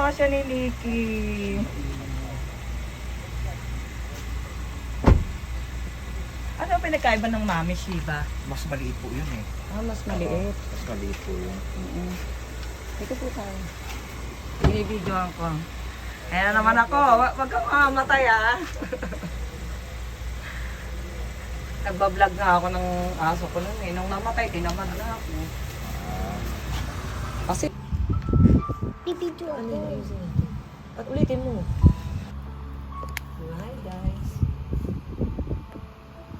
Ginawa siya ni Licky. Ano ang pinagkaiba ng Mami Shiba? Mas maliit po yun eh. Mas maliit. Mas maliit po yun. Ito po tayo. Binibidyoan ko. Ayan na naman ako. Wag kang mamatay ah. Nagbablog nga ako ng aso ko nun eh. Nung namatay, tinaman na ako. Kasi... Bibidyo Ano ako. yung isa? At ulitin mo. Hi guys.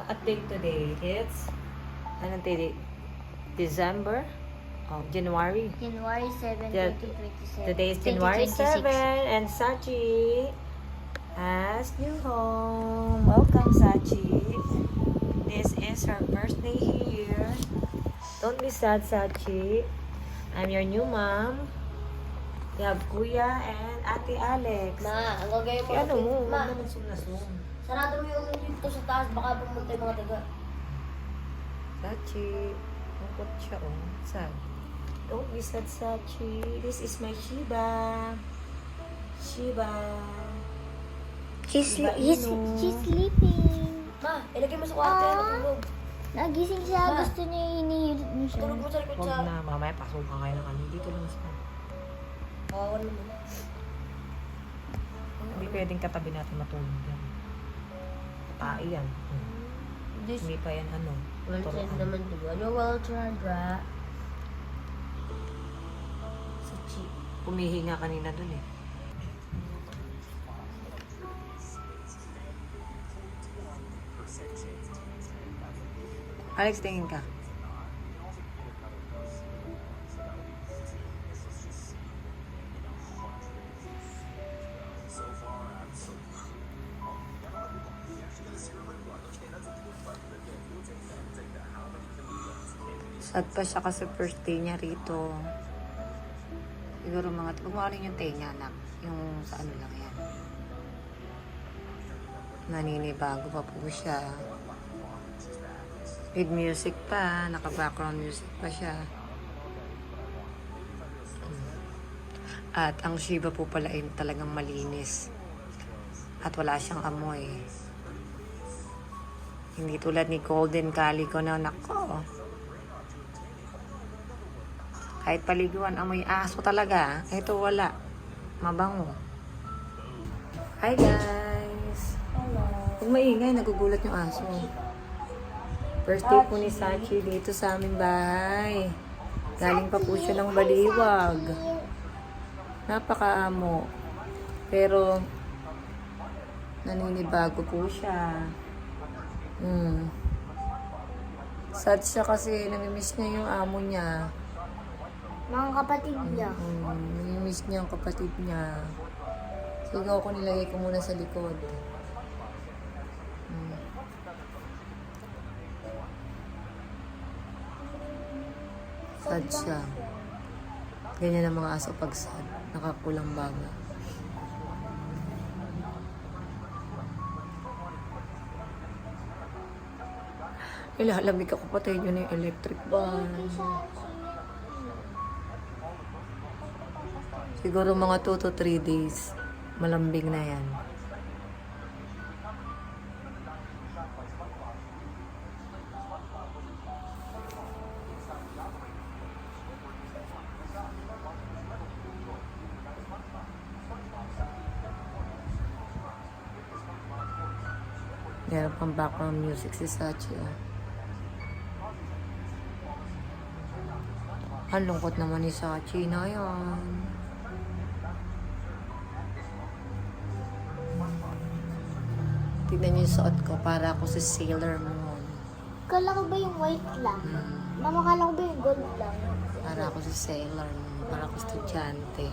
Update today. It's... Anong today? December? January. January 7, Yeah. 2027. Today is January 7 2026. and Sachi has new home. Welcome Sachi. This is her birthday here. Don't be sad Sachi. I'm your new mom. You have Kuya and Ate Alex. Ma, ang gagawin mo. Ano mo? Ma, Huwag naman sum-nasum. sarado mo yung dito sa taas. Baka pumunta yung mga taga. Sachi. Lungkot siya oh. Sad. Don't be sad Sachi. This is my Shiba. Shiba. She's sleeping. Ma, ilagay mo sa kwarto. Natulog. Nagising siya. Ma. Gusto niya hinihilot niya siya. Tulog mo sa likod Huwag na. Mamaya pasukan kayo ng ano. Dito lang sa... Kawawan naman. Hindi pwedeng katabi natin matulog yan. Tae yan. Hindi pa yan ano. Well turuan. trained naman to. Ano well trained, ra? Sachi. Pumihinga kanina dun eh. Alex, tingin ka. Sad pa siya kasi first day niya rito. Siguro mga, huwag mo alin yung tenga anak. Yung sa ano lang yan. Naninibago pa po siya. With music pa, naka-background music pa siya. At ang Shiba po pala ay talagang malinis. At wala siyang amoy. Hindi tulad ni Golden Calico na nako. Kahit paliguan, amoy aso talaga. Ito wala. Mabango. Hi guys! Hello. Huwag maingay, nagugulat yung aso. First day po ni Sachi dito sa aming bahay. Galing pa po siya ng Baliwag. Napakaamo. Pero, naninibago po siya. Sad siya kasi namimiss niya yung amo niya. Mga kapatid niya. Namimiss niya ang kapatid niya. Sigaw ko, nilagay ko muna sa likod. Sad siya. Ganyan ang mga aso pag sad. Nakakulang baga. Ilalamig ako, patayin yun yung electric ban. Siguro mga 2 to 3 days. Malambing na yan. Meron pang background music si Sachi. Ang lungkot naman ni Sachi na yan. Tignan niyo yung suot ko para ako si Sailor Moon. Kala ko ba yung white lang? Mama, kala ko ba yung gold lang? Para ako si Sailor Moon. Para ako estudyante.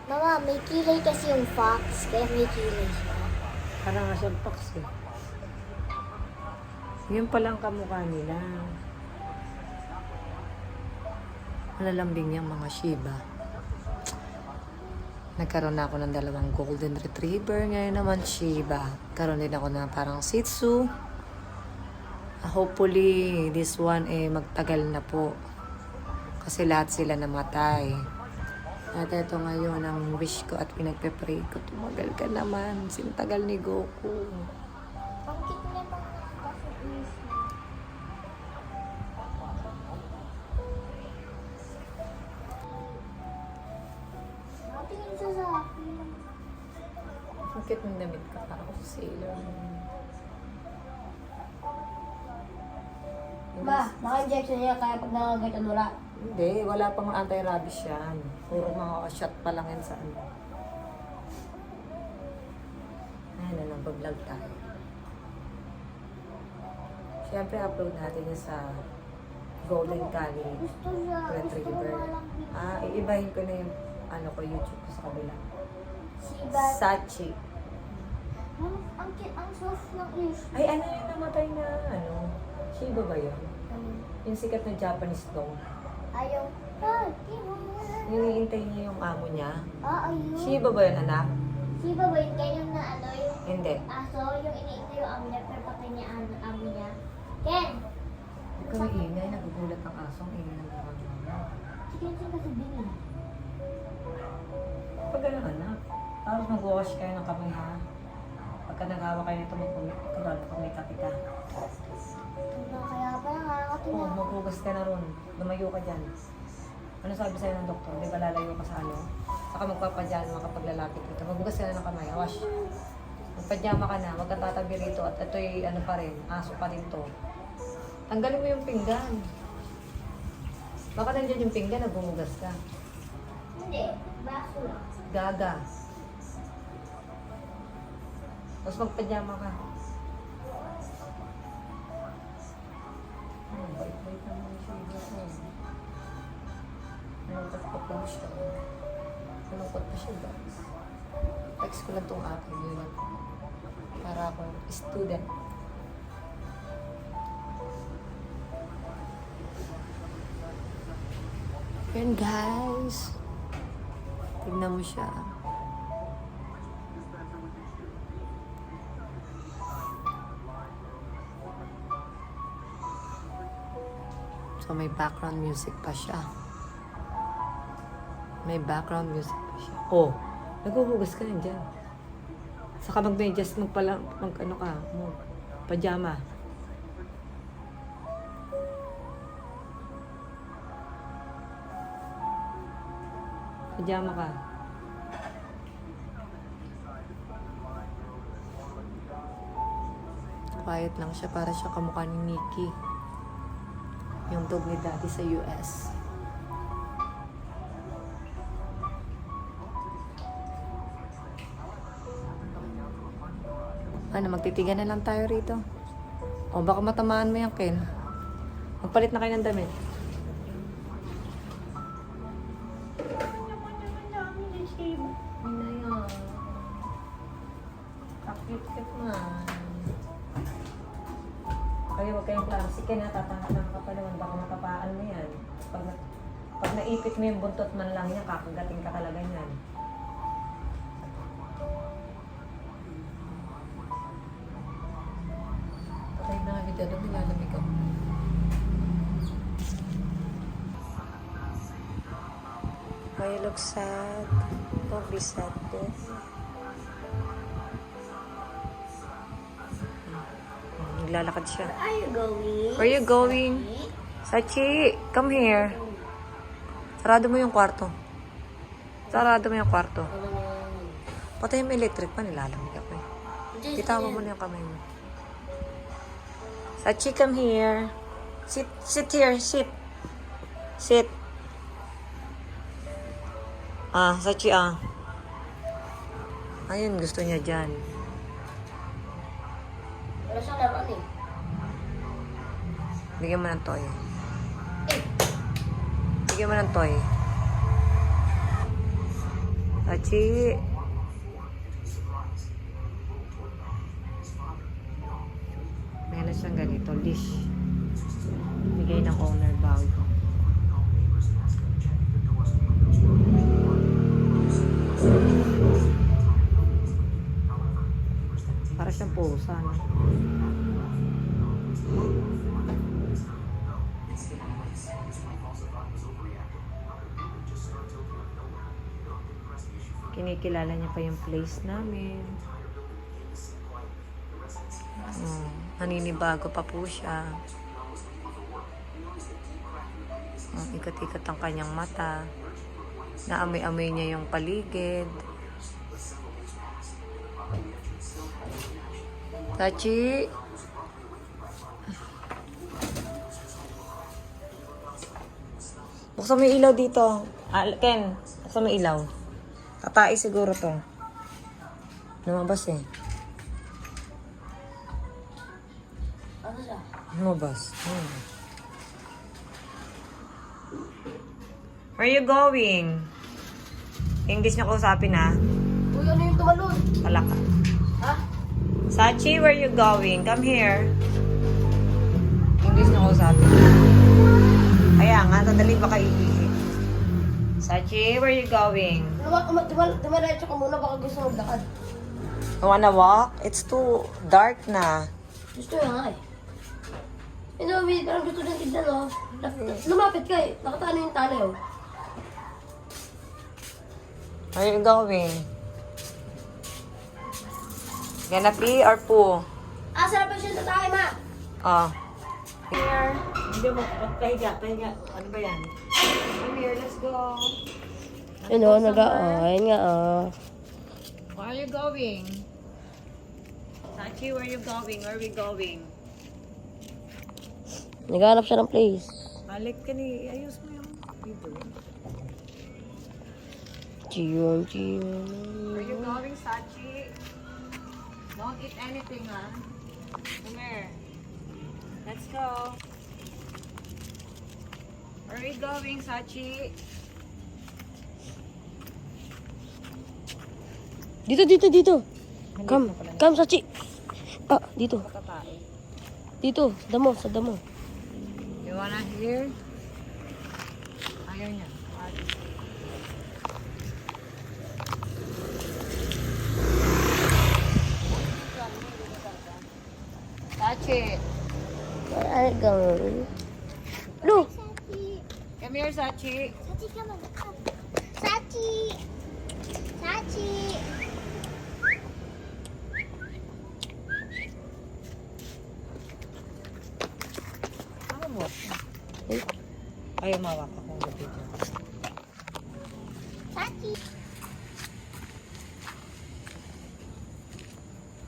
Mama, may kilay kasi yung fox, kaya may kilay siya. Parang nga siyang fox eh. Yun palang kamukha nila. Malalambing niyang mga Shiba. Nagkaroon na ako ng 2 golden retriever. Ngayon naman Shiba. Karoon din ako ng parang Shih Tzu. Hopefully, this one magtagal na po. Kasi lahat sila namatay. At ito ngayon ang wish ko at pinagpe-pray ko. Tumagal ka naman. Sintagal ni Goku. Pangkit na ba? Tingin siya sa akin. Bakit mong damit ka para ako sa Sailor Moon? Ma, naka-injection niya kaya pag nakagatan wala. Hindi, wala pang anti-rabies yan. Puro mga shot pa lang yan sa ano. Ayan na, nag-vlog tayo. Siyempre, upload natin yan sa Golden Cali Gusto niya. Retriever. Iibahin ko na yung ano ko, YouTube ko sa kabila. Shiba. Sachi. Ang soft ng is. Ay, ano yung namatay na ano? Shiba ba yun? Yung sikat na Japanese dog. Ayaw. Yung hihintay niya yung amo niya. Ayun. Shiba ba yun, anak? Shiba ba yun? Ganyan na ano yung Hindi. aso, yung iniintay yung amo niya, pero patay niya ang amo niya. Ken! Huwag kang ingay, nagugulat ang asong ingay ng mga. Si Kensin kasi din. Pag gano'n anak, tapos mag-wash kayo ng kamay ha. Pagka nagawa kayo nito, magkulala pag may kape ka. Kaya pala nakakatingin. Oo, maghugas ka na ron. Lumayo ka dyan. Ano sabi sa'yo ng doktor? Di ba lalayo ka sa ano? Saka magpapadyan kapag lalapit dito. Maghugas ka na ng kamay. Wash. Magpadyama ka na. Huwag kang tatabi rito. At ito'y ano pa rin. Aso pa rin to. Tanggalin mo yung pinggan. Baka nandiyan yung pinggan na bumugas ka. Hindi, baso lang. Gaga. Tapos magpadyama ka. Bait-bait naman siya. Nalungkot pa siya. Nalungkot pa siya, guys. Text ko lang itong akin yun. Para ako student. Yan, guys. Tignan mo siya. So, may background music pa siya. May background music pa siya. Oh, naghuhugas ka na dyan. Saka mag-medyas, ano ka, pajama. Pajama ka. Quiet lang siya, para siya kamukha ni Mickey. Yung dog ni Daddy sa US. Ano, magtitigan na lang tayo rito. O, baka matamaan mo yan, Ken. Magpalit na kayo ng damit. Kakit-kit man. Kaya huwag kayong plastic na tatangka ng kapaluan. Baka makapaan mo yan. Pag naipit mo yung buntot man lang yan, kakagating ka talaga yan. Patay na kami dyan. Nilalamig ako. Why you look sad? Don't be sad, Beth. Naglalakad siya. Where are you going? Where you going? Sachi, come here. Sarado mo yung kwarto. Sarado mo yung kwarto. Patay mo electric pa, nilalamig ako eh. Bitawan mo na yung kamay mo. Sachi, come here. Sit here, sit. Sit. Sachi Ayun, gusto niya dyan. Wala siyang laruan eh. Bigyan mo ng toy. Bigyan mo ng toy. Sachi. Meron siyang ganito, leash. Bigay ng owner bago. pusa, no? Kinikilala niya pa yung place namin. Naninibago pa po siya. Ikat-ikat ang kanyang mata. Naamoy-amoy niya yung paligid. Sachi! Buksan mo yung ilaw dito. Ken, buksan mo yung ilaw. Tatai siguro to. Lumabas eh. Ano siya? Lumabas. Where are you going? English na kausapin ha. Uy, ano yung tumalon? Palaka. Ha? Sachi, where are you going? Come here. English na kausapin. Kaya nga, sandali baka iihi. Sachi, where are you going? Dumaretso ka muna, baka gusto maglakad. You wanna walk? It's too dark na. Gusto yan nga eh. May parang gusto din tignan, oh. Lumapit ka eh. Nakatano yung tanay, oh. Where are you going? Gonna pee or poo? Sarap pa siya sa tayo, ma. Oh. Here. Hindi mo, pahiga. Ano ba yan? Come here, let's go. Ayun, ayun nga, oh. Where are you going? Sachi, where are you going? Where are we going? Naghanap siya ng place. Balik ka ni, ayos mo yung video. Chiyon. Where are you going, Sachi? Don't eat anything, ha? Come here. Let's go. Where are we going, Sachi? Dito. Come, Sachi. Dito. Patatae. Dito, sa damo. You wanna hear? Ayaw niya. Sachi. Where are you going? Look. Come here, Sachi. Sachi, come on. Sachi. Ano mo? Ayaw mawak akong gabi dyan. Sachi.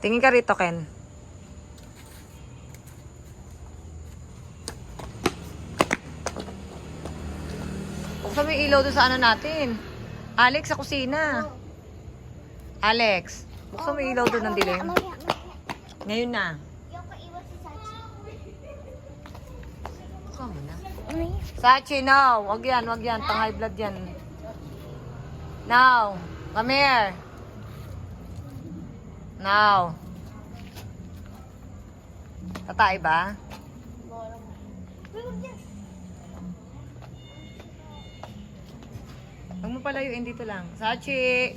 Tingin ka rito, Ken. Buksan mo yung ilaw doon sa ano natin. Alex, sa kusina. Alex, buksan mo yung ilaw doon ng dilim. Ngayon na. Buksan mo na. Sachi, no. Wag yan. Pang-high blood yan. Now, come here. Now. Tatay ba? Huwag mo palayuin dito lang. Sachi!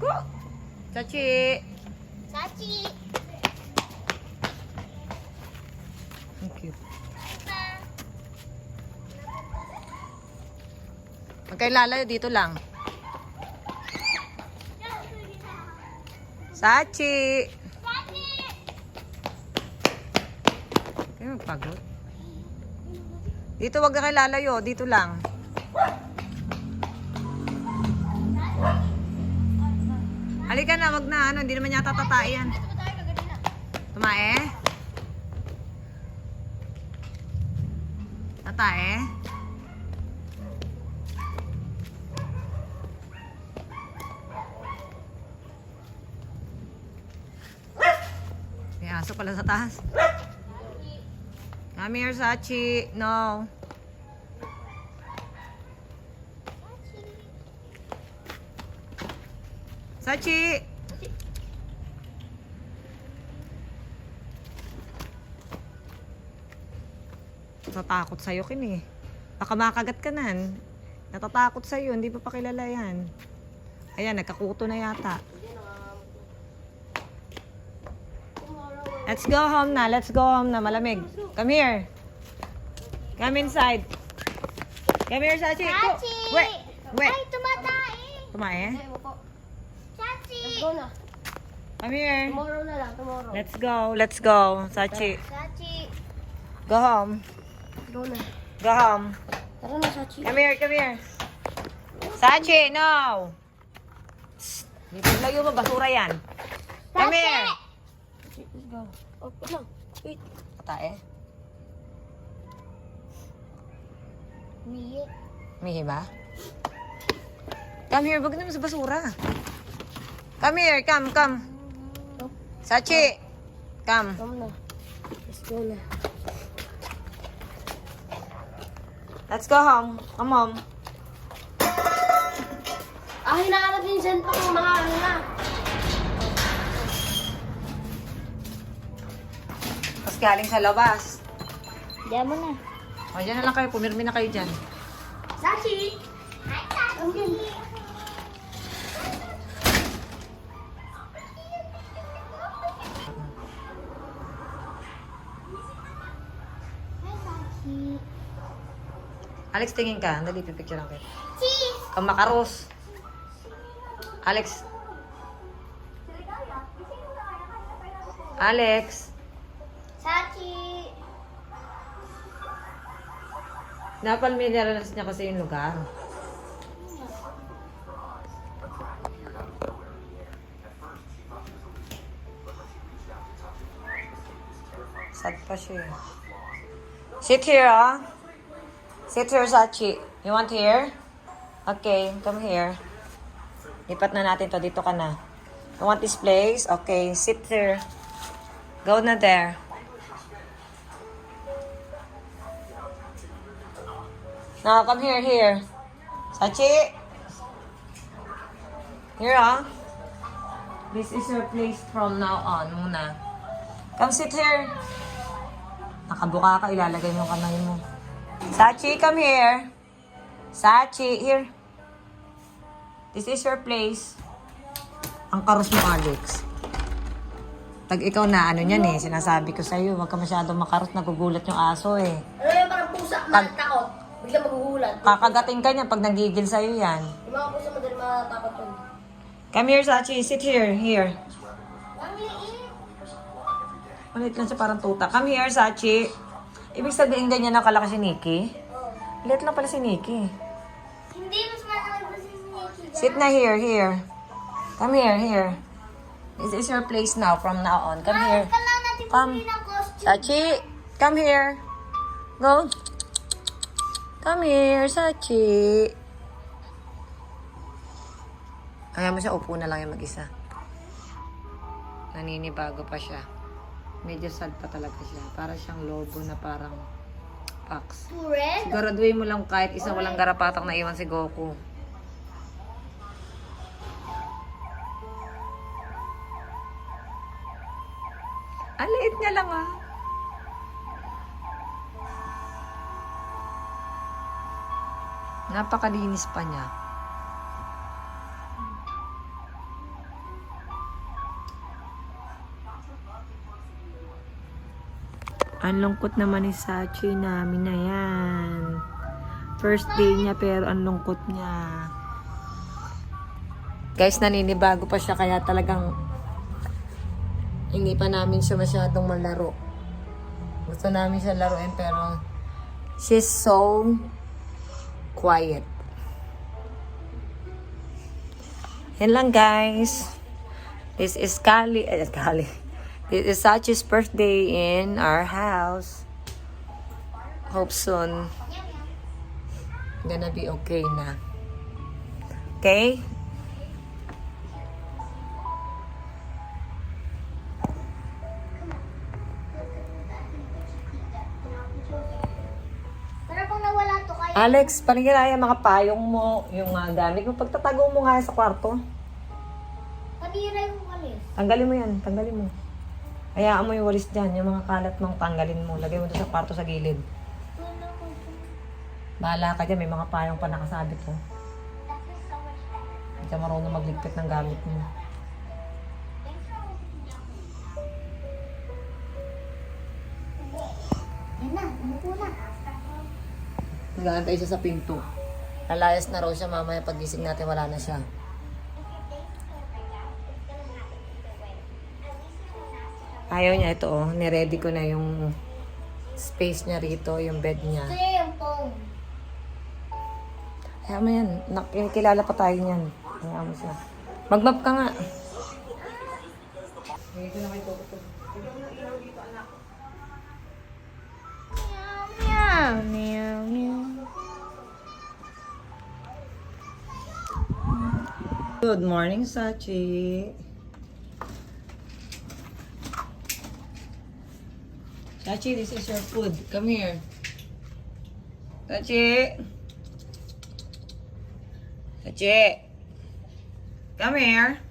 Go! Sachi! Ang cute. Magkailalayo dito lang. Sachi! Kaya magpagod. Dito wag na kayo lalayo. Dito lang. Halika na, wag na. Hindi naman yata tatae yan. Tumae? Tatae? May aso pala sa taas. Come here, Sachi. No. Sachi! Natatakot sa'yo, Kin eh. Baka makagat ka nan. Natatakot sa'yo, hindi pa pakilala yan. Ayan, nagkakuto na yata. Let's go home na. Let's go home na. Malamig. Come here. Come inside. Come here, Sachi. Sachi! Wait. Wait. Ay, tumatae! Kumain? Ay, mo po. Sachi! Let's go na. Come here. Tomorrow na lang, tomorrow. Let's go. Let's go. Sachi. Sachi! Go home. Go na. Go home. Tara na, Sachi. Come here. Come here. Sachi, no. Dito layo mo. Basura yan. Come here. Let's go. Oh, wait lang. Wait. Patae. Miye. Mihi ba? Come here. Wag naman sa basura. Come here. Come, come. Sachi. Come. Come na. Let's go na. Let's go home. Come home. Ah, hinahanap din sento ng mga ano na. Tapos galing sa labas. Diyan mo na. O, dyan na lang kayo. Pumirmi na kayo dyan. Sachi! Hi, Sachi! Hi, Sachi! Alex, tingin ka. Dali, pipicture lang kayo. Cheese! Kang makaros. Alex. Alex. Sachi! Napalmilyaras niya kasi yung lugar. Sad pa siya. Sit here, ah. Sit here, Sachi. You want here? Okay, come here. Lipat na natin to. Dito ka na. You want this place? Okay, sit here. Go na there. Now, come here, here. Sachi! Here, ah. This is your place from now on, muna. Come sit here. Nakabuka ka, ilalagay mo kamay mo. Sachi, come here. Sachi, here. This is your place. Ang karos mo, Alex. Pag ikaw na, ano yan eh, sinasabi ko sa'yo, huwag ka masyadong makaros, nagugulat yung aso eh. Ano yung parang pusa, matakot. Bigla magugulat. Kakagating ka niya pag nagigil sa'yo yan. Yung mga pusa madali matakot yun. Come here, Sachi. Sit here. Here. Ang liit! Malit lang siya parang tuta. Come here, Sachi. Ibig sabihin ganyan na kalaki si Nikki? Liit lang pala si Nikki. Hindi, mas malaki pa si Nikki. Sit na here, here. Come here, here. This is your place now, from now on. Come here. Kailangan natin Come. bumili ng costume. Sachi, come here. Go. Come here, Sachi. Ayaw mo siya, upo na lang yung mag-isa. Naninibago pa siya. Medyo sad pa talaga siya. Para siyang lobo na parang fox. Red? Siguraduhin mo lang kahit isa walang garapatang naiwan si Goku. Ang liit niya lang ah. Napakalinis pa niya. Ang lungkot naman ni Sachi namin na yan. First day niya pero ang lungkot niya. Guys, naninibago pa siya kaya talagang hindi pa namin siya masyadong malaro. Gusto namin siya laruin pero she's so quiet. Yan lang guys. This is Kali. This is Sachi's birthday in our house. Hope soon gonna be okay na. Okay? Pero kung nawala to kayo, Alex, panigilaya mga payong mo, yung gamit mo. Pagtatago mo nga sa kwarto. panira yung walis. Tanggalin mo yan, tanggalin mo. Hayaan mo yung walis dyan, yung mga kalat mong tanggalin mo. Lagay mo doon sa kwarto sa gilid. Bahala ka dyan, may mga payong pa nakasabit mo. Hindi ka marunong magligpit ng gamit mo. Nag-aantay siya sa pinto. Lalayas na raw siya mamaya pag-gising natin, wala na siya. Ayaw niya ito, oh. Niready ko na yung space niya rito, yung bed niya. Ito yung phone. Kaya mo yan. Kilala pa tayo niyan. Kaya mo siya. Mag-map ka nga. Dito na kayo tututog. Meow, meow, meow. Good morning, Sachi. Sachi, this is your food. Come here. Sachi. Sachi. Come here.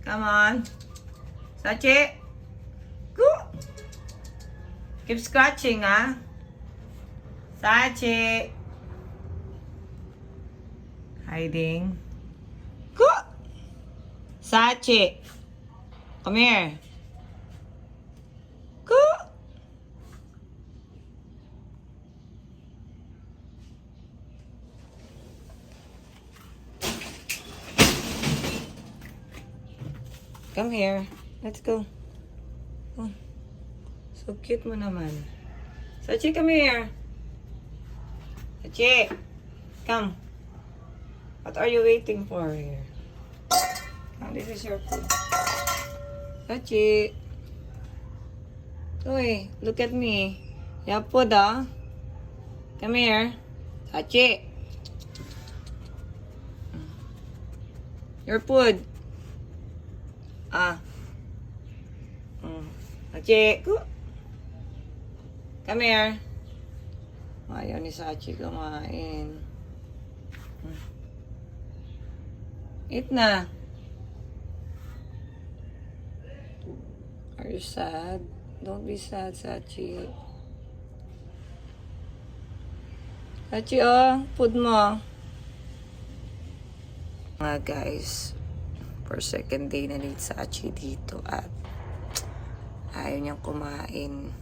Come on. Sachi. Go. Keep scratching, ah. Sachi. Hiding. Go. Sachi. Come here. Go. Come here. Let's go. Oh. So cute mo naman. Sachi, come here. Sachi. Come. What are you waiting for here? Oh, this is your food. Sachi. Uy, look at me. You have food, ah. Come here. Sachi. Your food. Ah. Sachi. Come here. Ayaw ni Sachi kumain. Eat na. Are you sad? Don't be sad, Sachi. Sachi, oh. Food mo. Mga guys, for second day na ni Sachi dito at ayaw niyang kumain.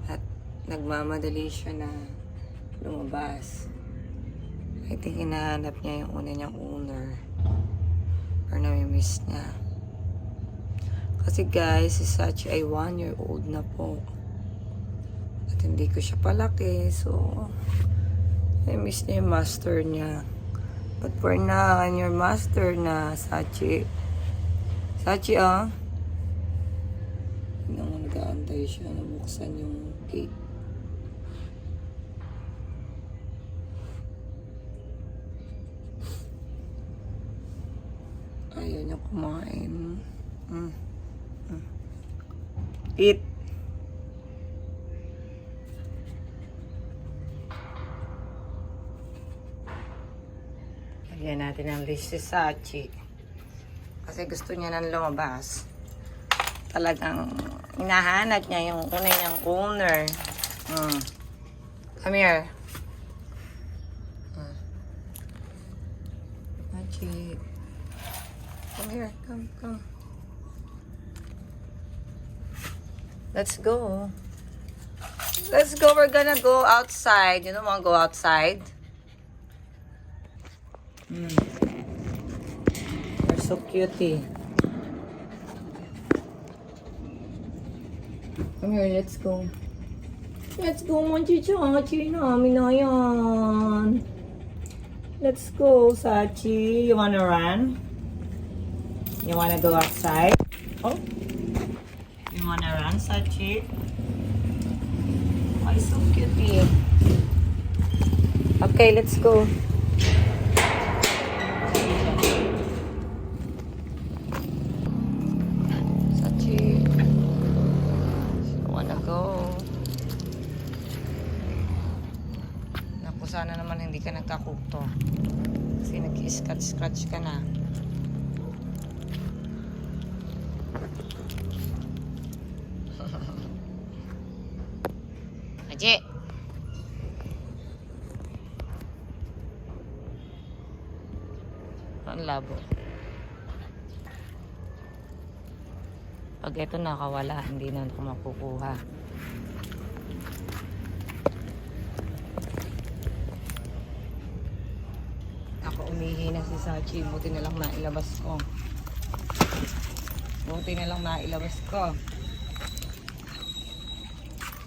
At nagmamadali siya na lumabas. I think hinahanap niya yung una niyang owner. Or nami-miss niya. Kasi guys, si Sachi ay 1-year-old na po. At hindi ko siya palaki. So, I miss niya yung master niya. But for now, I'm your master na, Sachi. Sachi, ah. Hindi naman nag-aantay siya na buksan yung gate. Ayaw niya kumain. Eat. Lagyan natin ang list si Sachi. Kasi gusto niya nang lumabas. Talagang hinahanap niya yung una niyang owner. Come here. Sachi. Come here. Come. Let's go. Let's go. We're gonna go outside. You don't wanna go outside? You're so cutie. Come here, let's go. Let's go, Sachi namin na yan. Let's go, Sachi. You wanna run? You wanna go outside? Oh. You wanna run, Sachi? Why so cutie? Okay, let's go. Sachi, you wanna go? Naku, sana naman hindi ka nagkakuto. Kasi nag-scratch ka na. Sachi! Ang labo. Pag ito nakawala, hindi na ako makukuha. si Sachi. Buti na lang nailabas ko.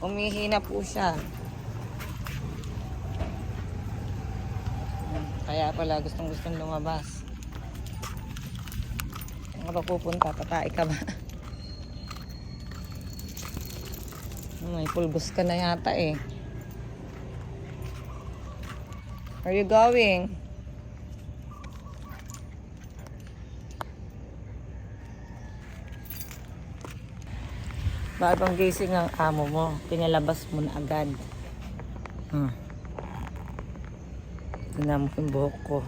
Umihi na po siya. Kaya pala gustong lumabas. Saan ka ba pupunta? Patay ka ba? May pulbos ka na yata eh. Where are you going? Bagong gising ang amo mo. Pinalabas mo na agad. Tingnan mo yung buhok ko.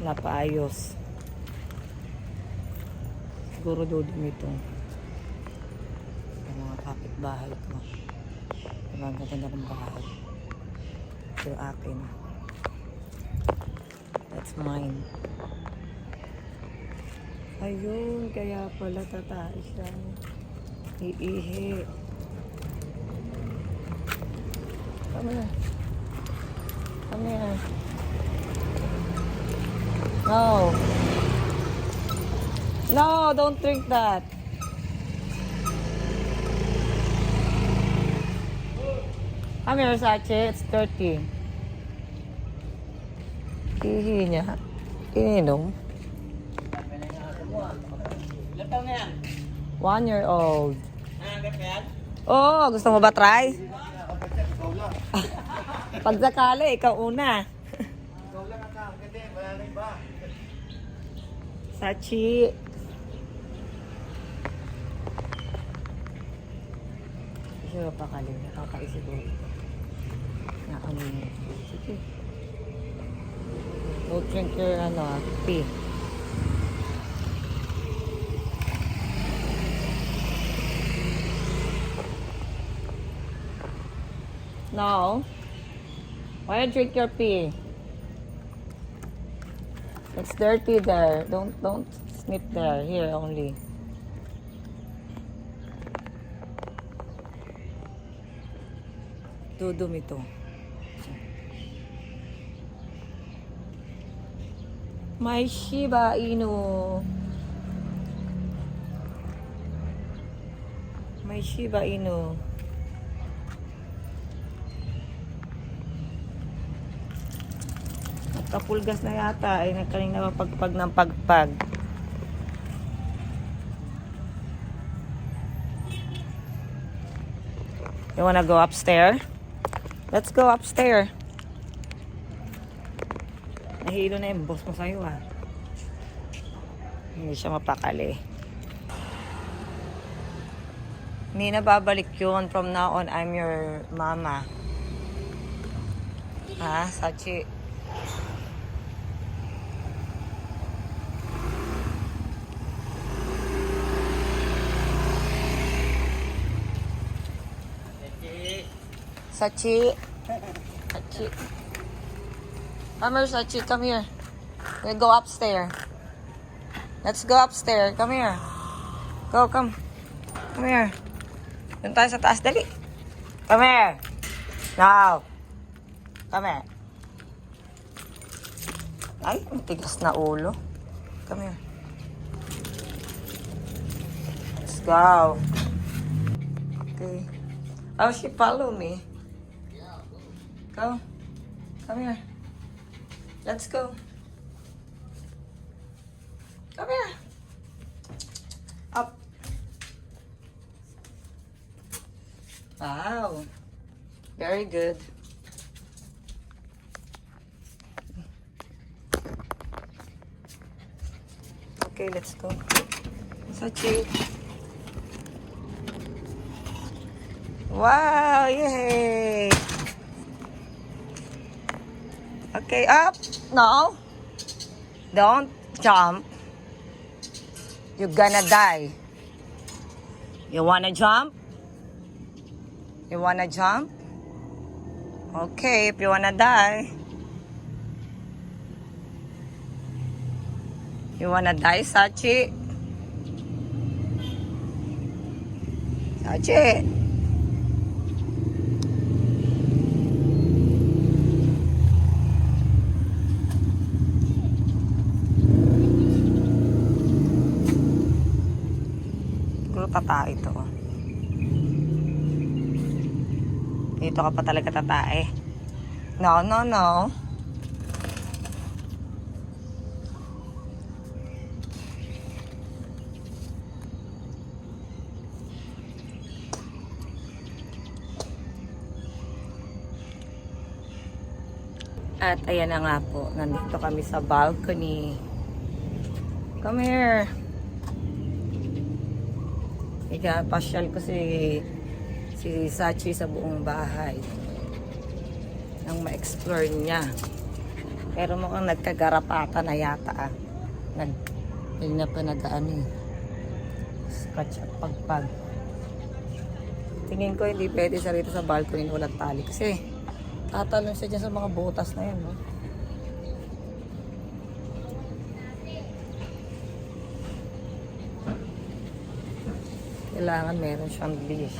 Napaayos. Siguro dudumi ito. Yung mga kapitbahay ko. Ang ganda ng bahay. Pero akin. That's mine. Ayun, kaya pala tatae siya. Iihi. Come here. Come here. No. No, don't drink that. Come here, Sachi. It's dirty. Ihi niya. Ininom. 1 year old. Oh, gusto mo ba try? Pag sakali, ikaw una. Sachi. Sige pa kali, nakakaisip ko. Naamin. Sige. Go drink your tea. No. Why drink your pee? It's dirty there. Don't snip there. Here only. Dudumi to. My Shiba Inu. My Shiba Inu. Kapulgas na yata ay kanina pagpag ng pagpag. You wanna go upstairs? Let's go upstairs. Nahilo na yung boss mo sa'yo ah. Hindi siya mapakali. Hindi na babalik yun. From now on, I'm your mama. Ha, Sachi? Sachi. Sachi. Come here, Sachi. Come here. We'll go upstairs. Let's go upstairs. Come here. Go, come. Come here. Doon tayo sa taas. Dali. Come here. Now. Come here. Ay, matigas na ulo. Come here. Let's go. Okay. Oh, she follow me. Go. Come here. Let's go. Come here. Up. Wow. Very good. Okay, let's go. Sachi. Wow, yay! Okay, up. No. Don't jump. You're gonna die. You wanna jump? You wanna jump? Okay, if you wanna die. You wanna die, Sachi? Sachi? tata ito. Dito ka pa talaga tatae. No, no, no. At ayan na nga po, nandito kami sa balcony. Come here. Ika-pasyal ko si Sachi sa buong bahay. Nang ma-explore niya. Pero mukhang nagkagarapata na yata. Hindi na pa nag-ano eh. Scratch at pagpag. Tingin ko hindi pwede siya rito sa balcony walang tali. Kasi tatalon siya dyan sa mga butas na yan, no? Kailangan meron siyang leash.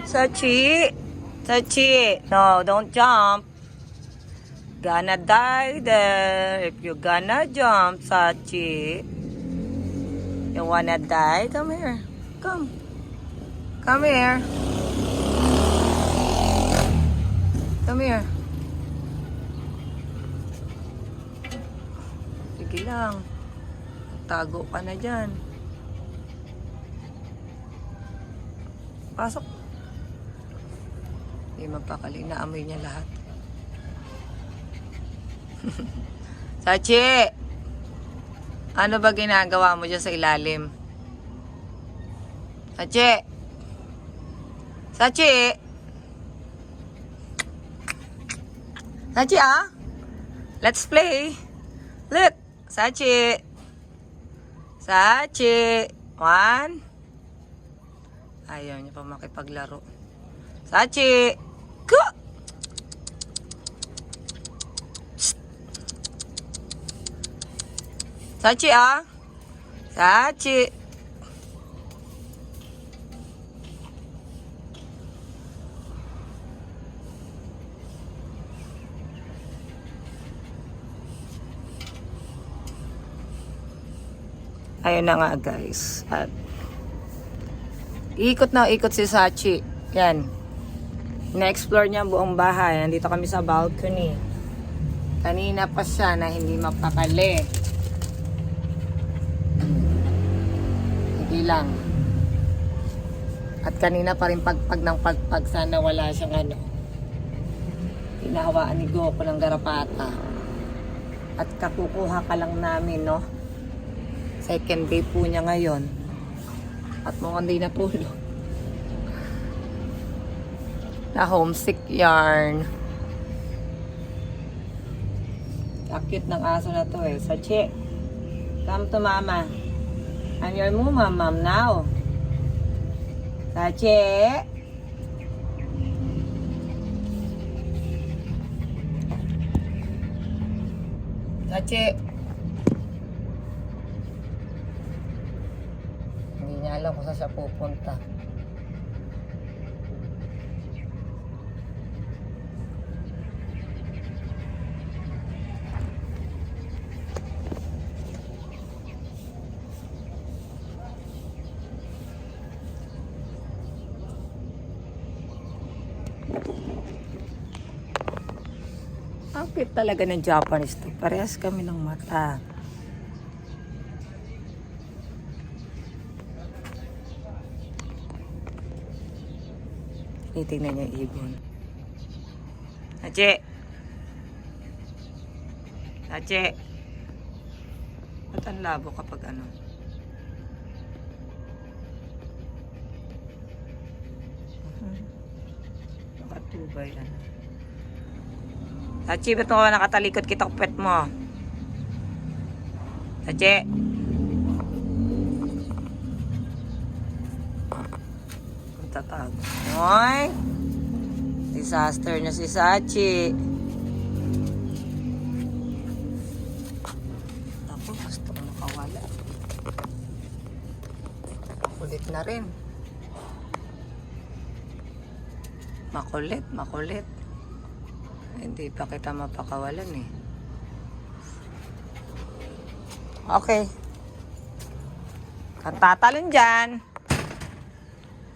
Sachi! Sachi! No, don't jump. Gonna die there. If you gonna jump, Sachi. You wanna die? Come here. Come. Come here. Come here. Sige lang. Tago ka na dyan. Pasok. Hindi magpakali. Naamoy niya lahat. Sachi! Ano ba ginagawa mo dyan sa ilalim? Sachi! Sachi! Sachi, ah? Let's play. Look! Sachi! Sachi! 1. Ayaw niya pa makipaglaro. Sachi! Go! Sachi, ah? Sachi! Ayun na nga, guys. At ikot na ikot si Sachi. Yan. Na-explore niya ang buong bahay. Nandito kami sa balcony. Kanina pa siya na hindi mapakali. Hindi lang. At kanina pa rin pagpag ng pagpag. Sana wala siyang ano. Tinahawaan ni Goku ng garapata. At kakukuha ka lang namin, no? Second day po niya ngayon. At mukhang di natulog. Na homesick yarn. Akit ng aso na to eh. Sachi, come to mama. I'm your mom now. Sachi. Sachi. Hindi niya alam kung saan siya pupunta. Ang cute talaga ng Japanese to. Parehas kami ng mata. Tinitingnan niya yung ibon. Sachi! Sachi! Ba't ang labo kapag ano? Nakatubay ano. Sachi, ba't mo nakatalikod kita kupet mo? Sachi! Tatag. Oy! Disaster na si Sachi. Ako, gusto ko makawala. Makulit na rin. Makulit, makulit. Hindi pa kita mapakawalan eh. Okay. Kang tatalon dyan.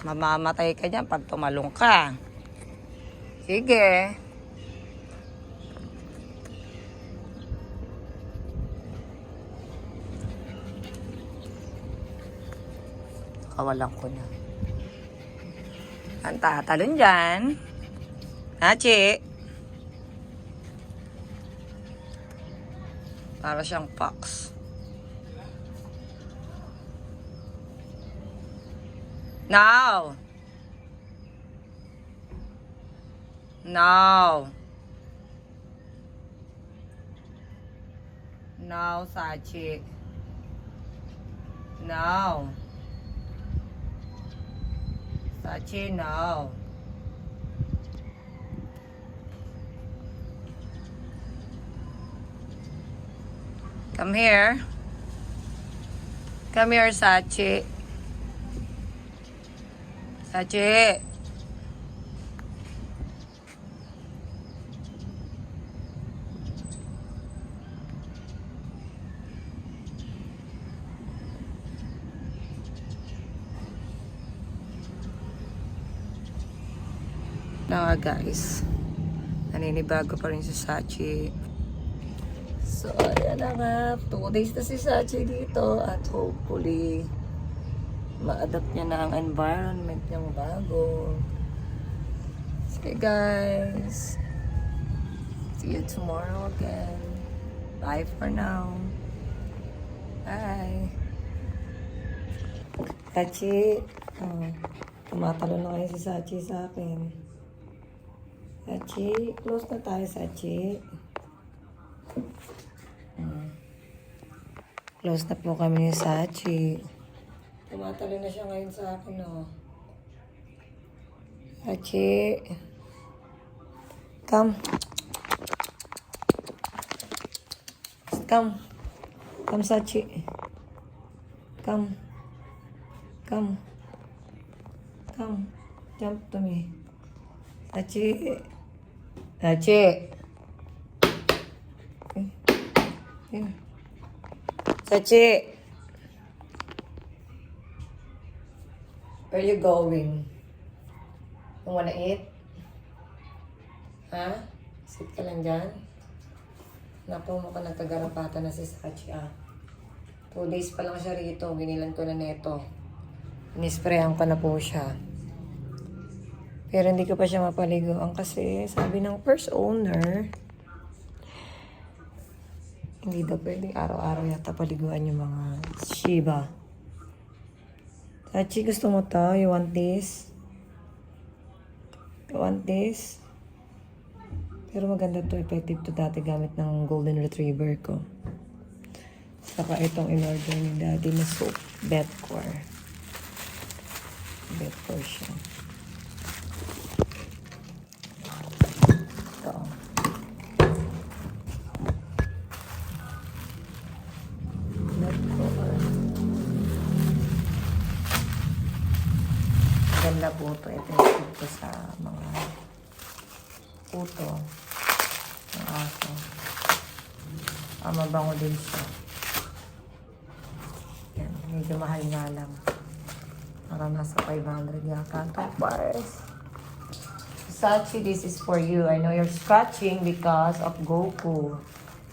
Mamamatay ka dyan pag tumalong ka. Sige. Kawalan ko na. Ang tatalon dyan. Hachi. Para siyang fox. Now. Now. Now, Sachi. Now. Sachi, now. Come here. Come here, Sachi. Sachi. Na guys, naninibago pa rin si Sachi. So, ayan na nga. 2 days na si Sachi dito at hopefully ma-adapt niya na ang environment niyang bago. Okay guys, see you tomorrow again. Bye for now. Bye. Sachi, tumatalo na kayo si Sachi sa akin. Sachi, close na tayo, Sachi. Close na po kami ni Sachi. Tumatalo na siya ngayon sa akin, oh. Sachi. Come. Come. Come, Sachi. Come. Come. Come. Jump to me. Sachi. Sachi. Here. Sachi. Where you going? You wanna eat? Ha? Sit ka lang dyan? Naku, mukhang nagkagarapata na si Sachi, ah. 2 days pa lang siya rito. Ginilan ko na neto. Inisprayan ko na po siya. Pero hindi ko pa siya mapaliguan kasi sabi ng first owner, hindi daw pwede araw-araw yata paliguan yung mga Shiba. Sachi, gusto mo to? You want this? You want this? Pero maganda to, effective to dati gamit ng golden retriever ko. Saka itong in-order ni Daddy na soap, bedcore. Bedcore siya. Ito. Bedcore. Ganda po ito. Effective to sa mga puto ng aso. Mabango din siya. Yan, medyo mahal nga lang. Parang nasa 500 yata. Bars. Sachi, this is for you. I know you're scratching because of Goku.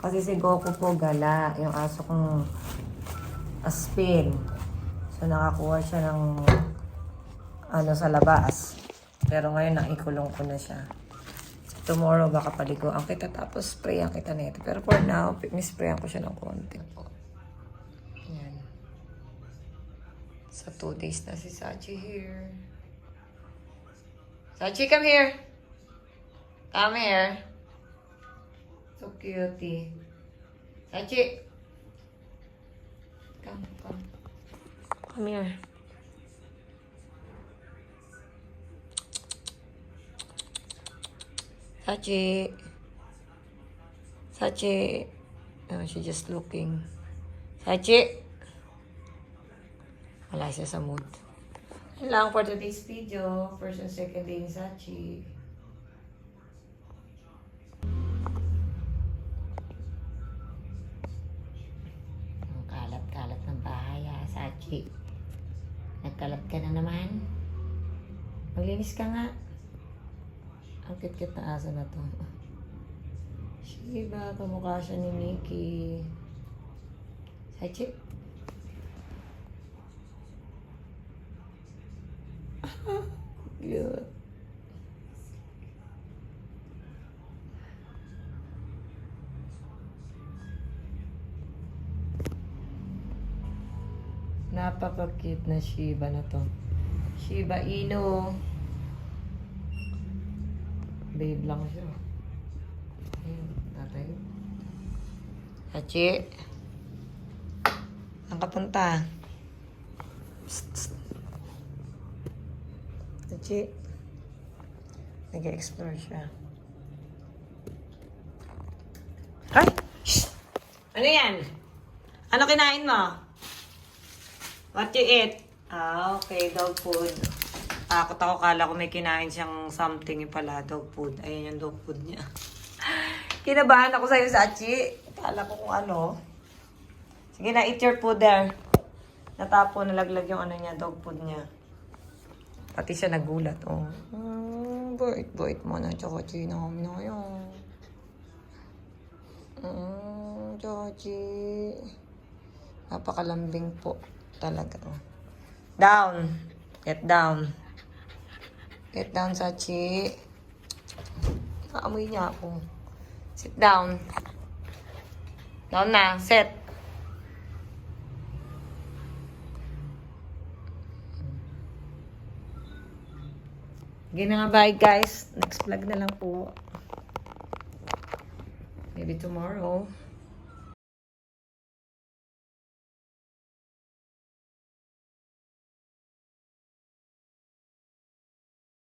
Kasi si Goku po gala. Yung aso kong aspin. So nakakuha siya ng ano sa labas. Pero ngayon naikulong ko na siya. Tomorrow baka paliguan kita tapos sprayan kita nito. Pero for now, nisprayan ko siya ng konti po. Sa 2 days na si Sachi here. Sachi, come here. Come here. So cutie. Sachi. Come. Come here. Sachi. Oh, she's just looking. Sachi. Wala siya sa mood. Yun lang for today's video. First and second day ni Sachi. Ang kalat-kalat ng bahay Sachi. Nagkalat ka na naman. Maglinis ka nga. Ang cute-cute na aso na to. Shiba, kamukha siya ni Mickey. Sachi. Cute. Napaka-cute na Shiba na to. Shiba Inu. Babe lang siya. Ayun, tatay. Sachi. Saan ka punta? Psst. Sachi. Nag-explore siya. Ay! Shh! Ano yan? Ano kinain mo? What you eat? Okay, dog food. Takot ako, kala ko may kinain siyang something yung pala, dog food. Ayan yung dog food niya. Kinabahan ako sa'yo, Sachi. Kala ko kung ano. Sige na, eat your food there. Natapo, nalaglag yung ano niya, dog food niya. Pati siya nagulat, oh. Bait mo na, Chachi. Namin na yun. Chachi. Napakalambing po. Talaga, oh. Down. Get down. Get down, Sachi. Naamoy niya ako. Sit down. Down na. Sit. Sige na nga, bye guys. Next vlog na lang po. Maybe tomorrow.